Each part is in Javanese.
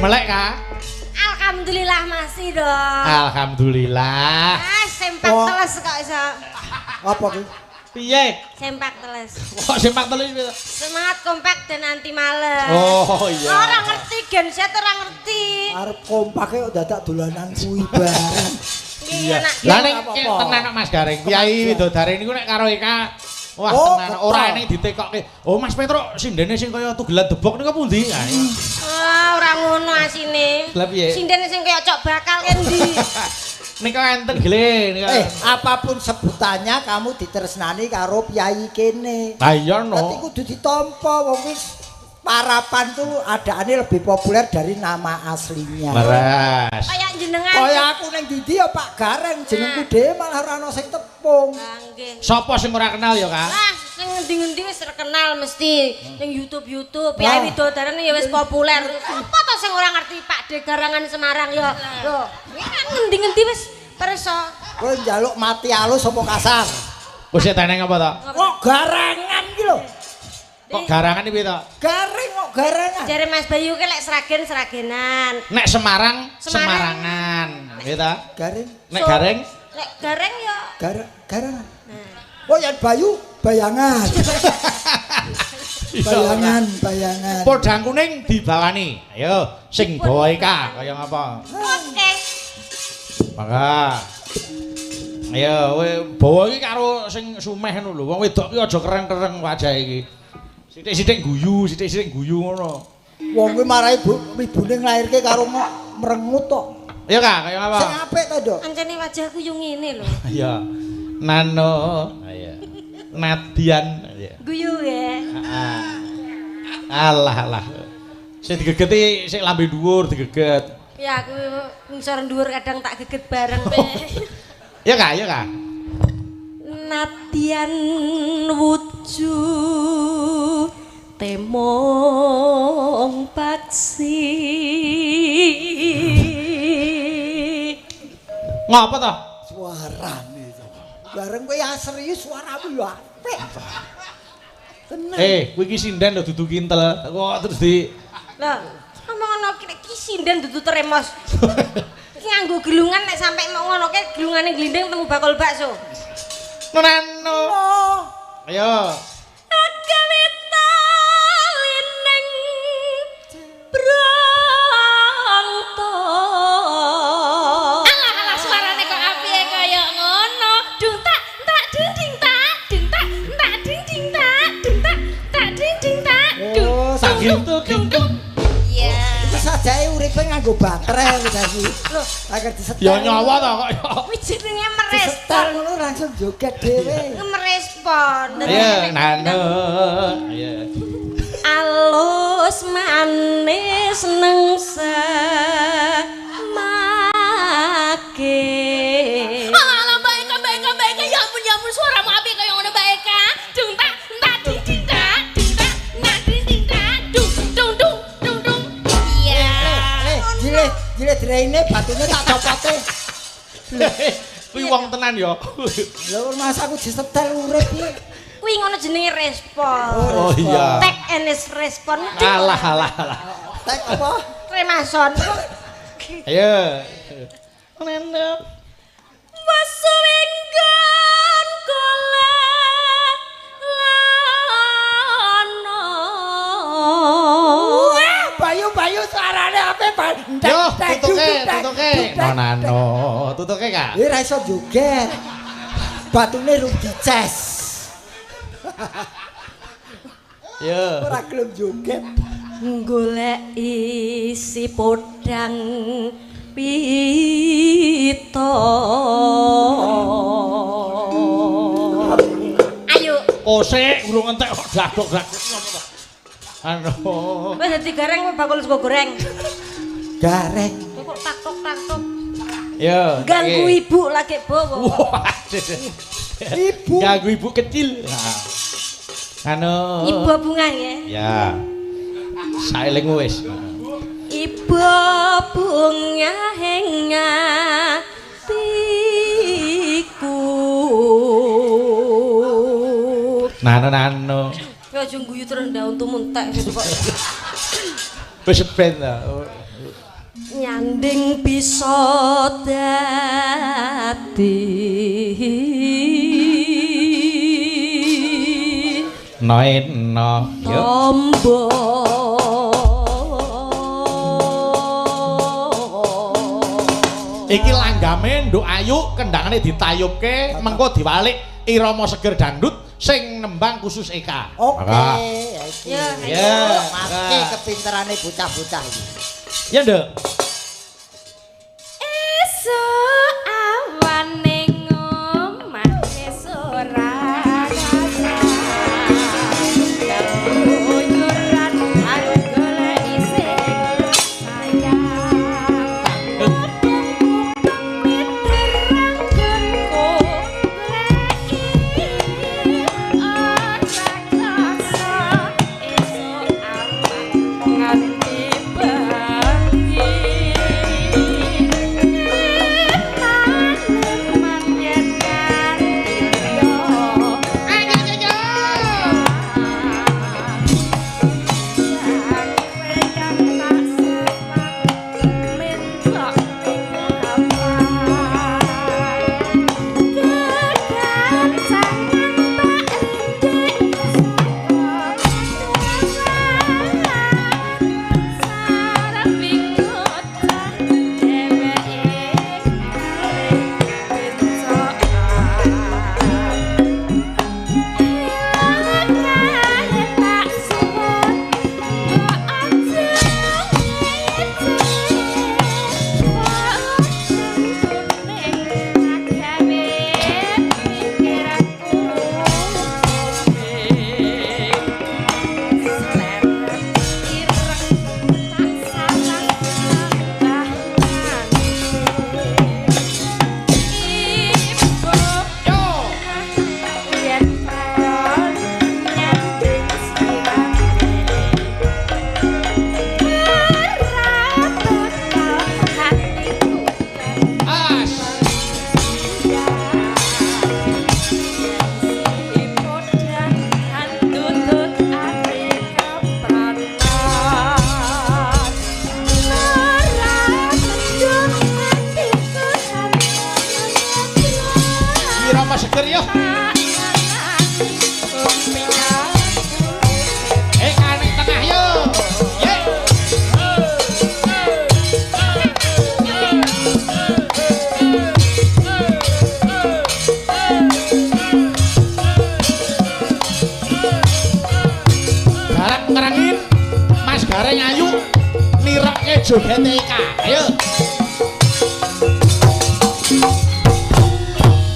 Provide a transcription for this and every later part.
melek Kak? Alhamdulillah masih dong. Alhamdulillah. Sempak teles kok iso. Apa ki? Piye? Sempak teles. Kok sempak teles piye? Semangat kompak dan anti males. Oh iya. Orang ngerti gen set orang ngerti. Arep kompake kok dadak dolanan kuwi bareng. Iya. Lah nek tenan Mas Gareng, Kyai Widodari niku nek karo Eka wah tenan ora ning ditekokke. Oh Mas Petro sindene sing kaya tugelan debok niku pundi? Wah, ora ngono asine. Lah piye? Sindene sing kaya cok bakal endi? Nika enten gile nika. Apapun sebutannya kamu ditresnani karo piyai kene. Ha iya no. Berarti kudu ditampa wong wis parapan tuh adaane lebih populer dari nama aslinya. Leres. Kayak jenengan. Kaya aku ning ndi ya Pak Gareng jenengku dhewe malah ora ana sing tepung. Lah nggih. Sapa sing ora kenal ya, Kak? Lah, sing ngendi-ngendi wis terkenal mesti ning YouTube. Piye Widodaren ya wis populer. Apa to sing ora ngerti Pak De Garangan Semarang ya. Lho, iki kan ngendi-ngendi wis perso. Kowe njaluk mati alus apa kasar? Wis teneng apa to? Kok garangan iki lho. Kok garangan iki to? Garing kok garangan. Jare Mas Bayu ki lek seragen-seragenan. Nek Semarang, Semarangan. Nggih ta? Garing. Nek Gareng? Lek gareng ya. Garangan. Oh yang Bayu bayangan. bayangan. Podang kuning dibawani. Ayo, sing bawa Eka kaya ngapa? Oke. Maka. Ayo, kowe bawa iki karo sing sumeh ngono lho. Wong wedok ki aja kereng-kereng wajahe iki. Sithik-sithik guyu ngono. Wong kuwi marahi ibune nglairke karo merengut tok. Iya Kak, kaya ngapa? Sing apik to, Dok? Ancene wajahku yo ngene lho. Iya. Nano. Iya. Nadian. Iya. Guyu ya. Alah. Sing digegeti sing lambe dhuwur digeget. Ya aku ngisor dhuwur kadang tak geget bareng. Iya Kak. Nadian wujud temong paksi. Ngapa toh? Suarane to. Bareng kowe serius suaramu yo apik. Tenan. Kowe iki sinden lho dudu kintel. Kok terus di Lah, ngomong ki sinden dudu tremos. Iki nganggo gelungan nek sampe mau ngono ki gelungane glinding temu bakul bakso. Nano. Ayo. Agawita lineng bronto. Alah suarane kok apike kaya ngono. Dung tak ding ding tak ding tak ding ding tak ding ding tak. Oh, Sagintu gintu. Iya. Iki sajae uripe nganggo baterai wis iki. Lho, agar disetel. Ya nyawa to kok ya. Kuwi jenenge Disetel merespon. ngono langsung joget dhewe. Merespon. Ayo nano. Ayo. Alus manis nengsa make. Alah Mbak Eka ya ampun suaramu apik kaya ngono Mbak Eka. Dung tak ding ding tak ding ding tak dung. Iya. Jile draine batune tak copote. Kuwi wong tenan ya. Lha mas aku disetel urip iki. Kuwi ngono jenenge respon. Oh iya. Take and respon. Alah. Tek apa? Remason. Ayo. Nano. Wasuwenggan golek lana. Wah, Bayu suarane apik, Pak. Yo, tutuke. Nano, tutuke Kak. Ora iso joget. Batune rugi ces. Yo. Ora gelem joget. Golek isi podang pita. Ayo. Kosek urung entek kok dadok-dadok ngono to. Anu. Wis dadi gareng bakul sego goreng. Gareng. Kok taktok. Yo. Ganggu ibu lagi bawa. Wah. Ibu. Ganggu ibu kecil. Anu. Ibu bunga ya. Ya. Saeling wis. Ibu bunga henga tiku. Nano. Ya aja guyu terus ndaun tuh muntek gitu kok. Wis ben ta. tanding bisa dadi noeno tombo iki langgame nduk ayu kendangane ditayubke mengko diwalik irama seger dangdut sing nembang khusus Eka. Oke, ya iki. Ya, Mati kepinterane bocah-bocah iki. Ya, Nduk. esuk awane ngomah esora keluyuran arep golek isih sayang joget Eka. Ayo.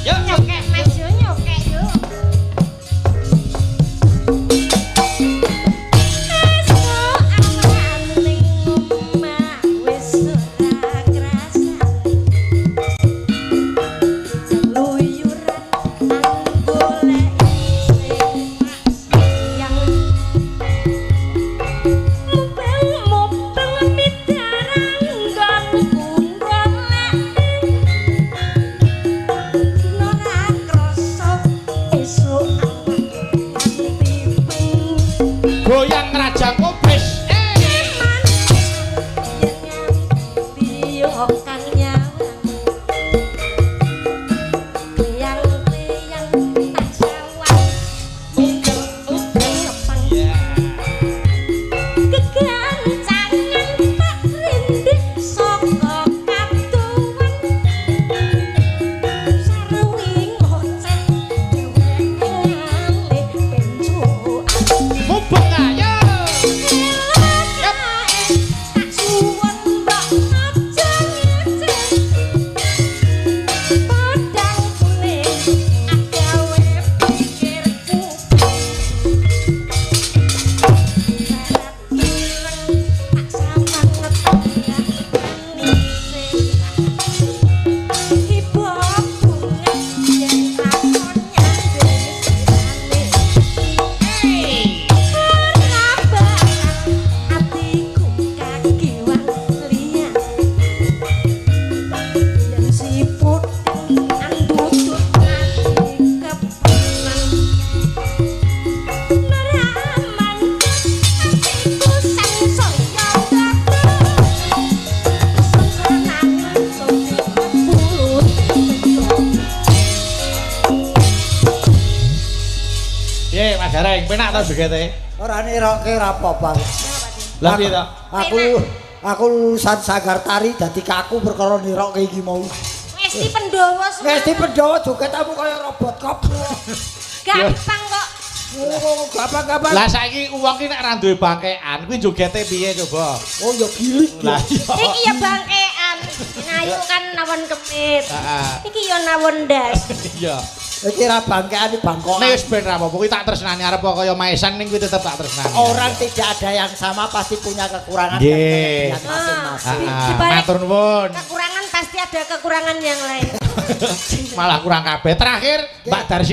Yuk nyokek Mas yo nyokek yo. gareng, penak ta jogete? Ora niroke ora apa-apa. Lah piye ta? Aku lulusan Sanggar Tari dadi kaku perkara niroke iki mau. Mesti Pandhawa semua. Mesti Pandhawa jogetmu kaya robot koplo. Gampang kok. Oh, gampang-gampang. Lah saiki wong ki nek ra duwe bangkean kuwi jogete piye coba? Oh, ya gilik. Lah iya. Iki ya bangkean. Ngayu kan nawon kemit. Heeh. Iki ya nawon ndas. Iya. Iki ra bangkean iki bangkok. Nek wis ben ra apa-apa kuwi tak tresnani arep kaya maesan ning kuwi tetep tak tresnani. Orang tidak ada yang sama pasti punya kekurangan dan Nggih. kelebihan masing-masing. Dibalik- Matur nuwun. Kekurangan pasti ada kekurangan yang lain. Malah kurang kabeh. Terakhir Mbak Darsi